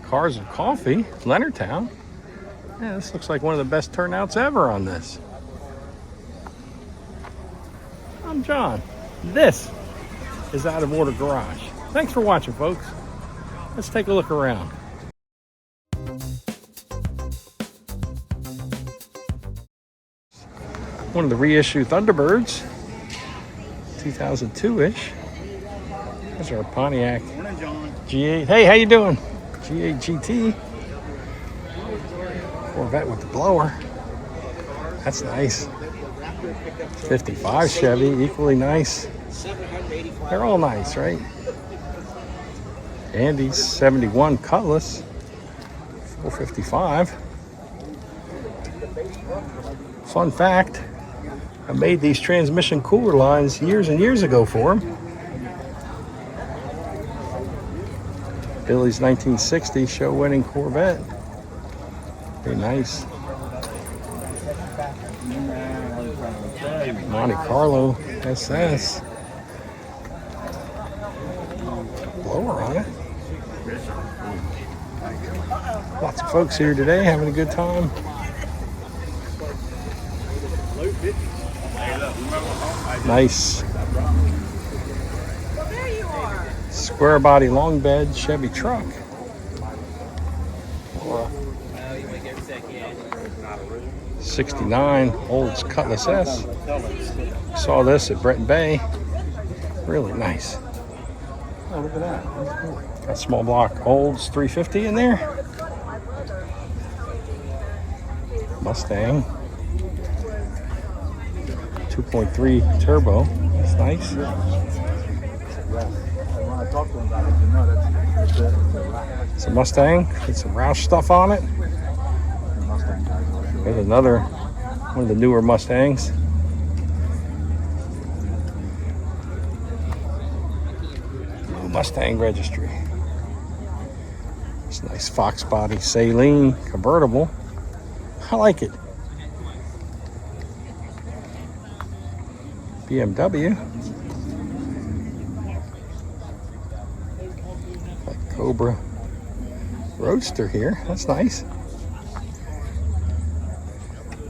Cars and Coffee, Leonardtown. Yeah, this looks like one of the best turnouts ever on this. I'm John. This is Out of Order Garage. Thanks for watching, folks. Let's take a look around. One of the reissue Thunderbirds, 2002-ish. There's our Pontiac G8. Hey, how you doing? G8 GT. Corvette with the blower. That's nice. 55 Chevy, equally nice. They're all nice, right? Andy's 71 Cutlass, 455. Fun fact, I made these transmission cooler lines years and years ago for him. Billy's 1960 show-winning Corvette. Very nice. Monte Carlo SS. Blower on it. Lots of folks here today having a good time. Nice. Square body long bed Chevy truck. 69 Olds Cutlass S. Saw this at Breton Bay. Really nice. Oh, look at that. Got small block Olds 350 in there. Mustang 2.3 turbo. That's nice. It's a Mustang. Get some Roush stuff on it. There's another one of the newer Mustangs. Mustang registry. It's a nice Fox body Saline convertible. I like it. BMW. Like Cobra Roadster here. That's nice.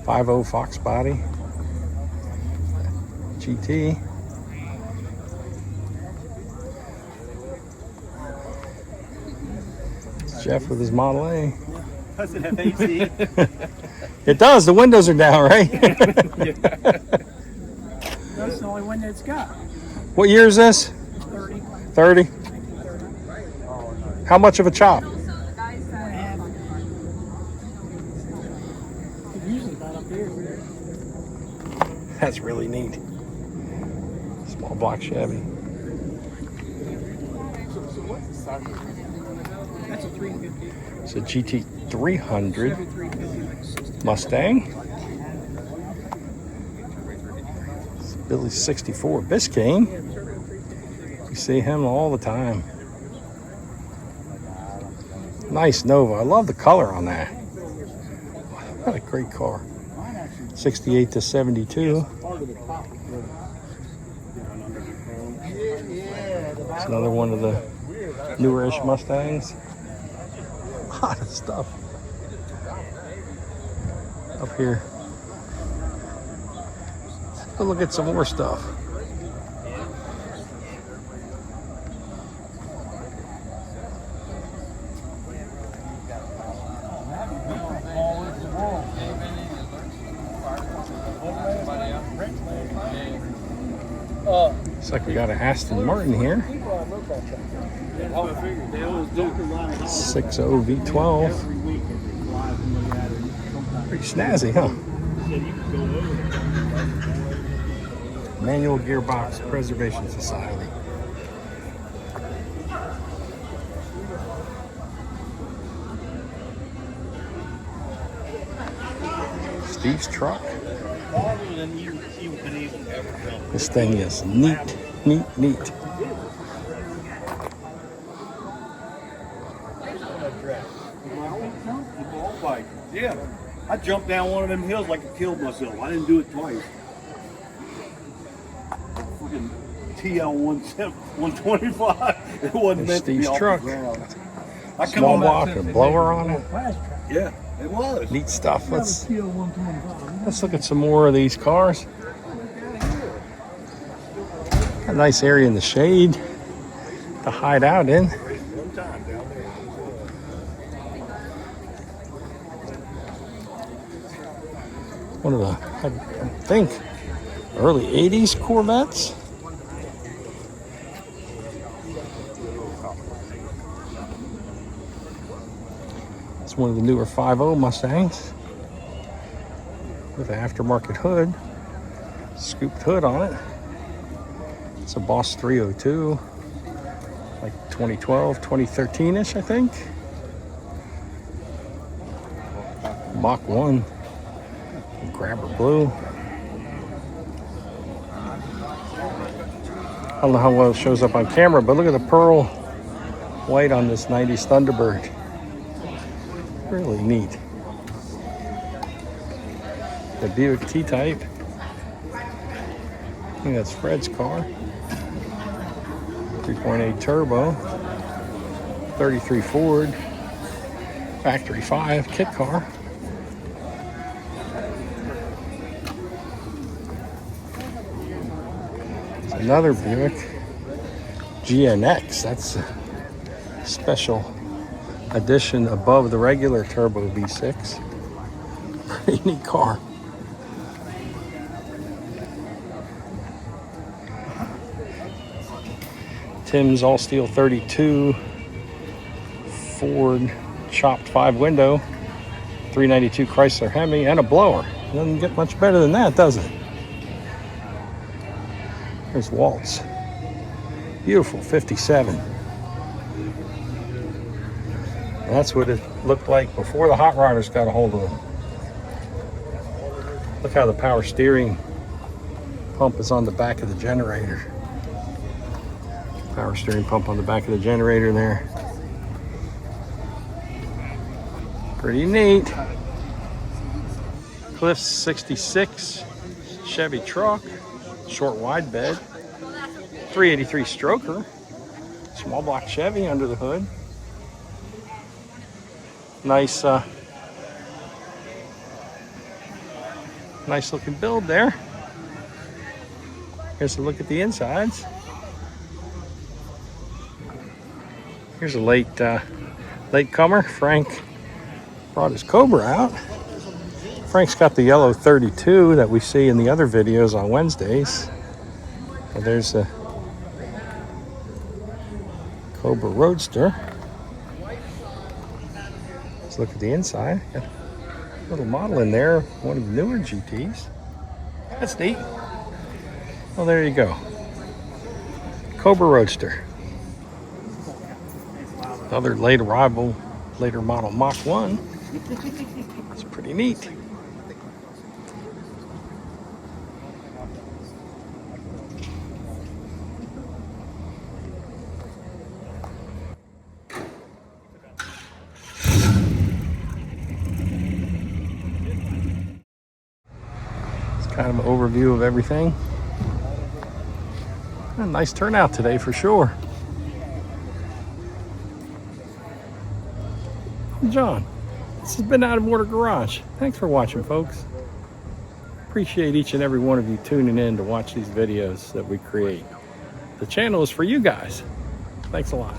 5.0 Fox body. GT. It's Jeff with his Model A. Does it have AC? It does. The windows are down, right? That's the only window it's got. What year is this? 30. 30? How much of a chop? Usually about up here. That's really neat. Small block Chevy. That's a 350. It's a GT 300 Chevy 350, like 60. Mustang. It's Billy's 64 Biscayne. You see him all the time. Nice Nova. I love the color on that. What a great car. 68 to 72. It's another one of the newer-ish Mustangs. A lot of stuff up here. Let's go look at some more stuff. Looks like we got an Aston Martin here. 6.0 V12. Pretty snazzy, huh? Manual Gearbox Preservation Society. Steve's truck. This thing is neat, neat, neat. Yeah, I jumped down one of them hills like I killed myself. I didn't do it twice. Freaking TL 125. It wasn't meant to be Steve's off truck. the ground. I come Small on block that. and a blower on it. Fast track. Yeah, it was. Neat stuff. Let's Steel 125. look at some more of these cars. A nice area in the shade to hide out in. One of the, I think, early 80s Corvettes. It's one of the newer 5.0 Mustangs with an aftermarket hood, scooped hood on it. It's a Boss 302, like 2012, 2013-ish, I think. Mach 1, grabber blue. I don't know how well it shows up on camera, but look at the pearl white on this 90s Thunderbird. Really neat. The Buick T-Type. I think that's Fred's car. 3.8 turbo. 33 Ford. Factory 5 kit car. It's another Buick GNX. That's a special edition above the regular turbo V6. Pretty neat car. Tim's all steel 32 Ford chopped 5-window 392 Chrysler Hemi and a blower. Doesn't get much better than that, does it? There's Waltz. Beautiful 57. That's what it looked like before the hot rodders got a hold of them. Look how the power steering pump is on the back of the generator. Power steering pump on the back of the generator there. Pretty neat. Cliff's 66 Chevy truck, short wide bed, 383 stroker, small block Chevy under the hood. Nice, nice looking build there. Here's a look at the insides. Here's a late comer. Frank brought his Cobra out. Frank's got the yellow 32 that we see in the other videos on Wednesdays. And there's a Cobra Roadster. Let's look at the inside. Got a little model in there, one of the newer GTs. That's neat. Well, there you go. Cobra Roadster. Another late arrival, later model Mach 1. It's pretty neat. Kind of an overview of everything. A nice turnout today for sure. John, this has been Out of Order Garage. Thanks for watching, folks. Appreciate each and every one of you tuning in to watch these videos that we create. The channel is for you guys. Thanks a lot.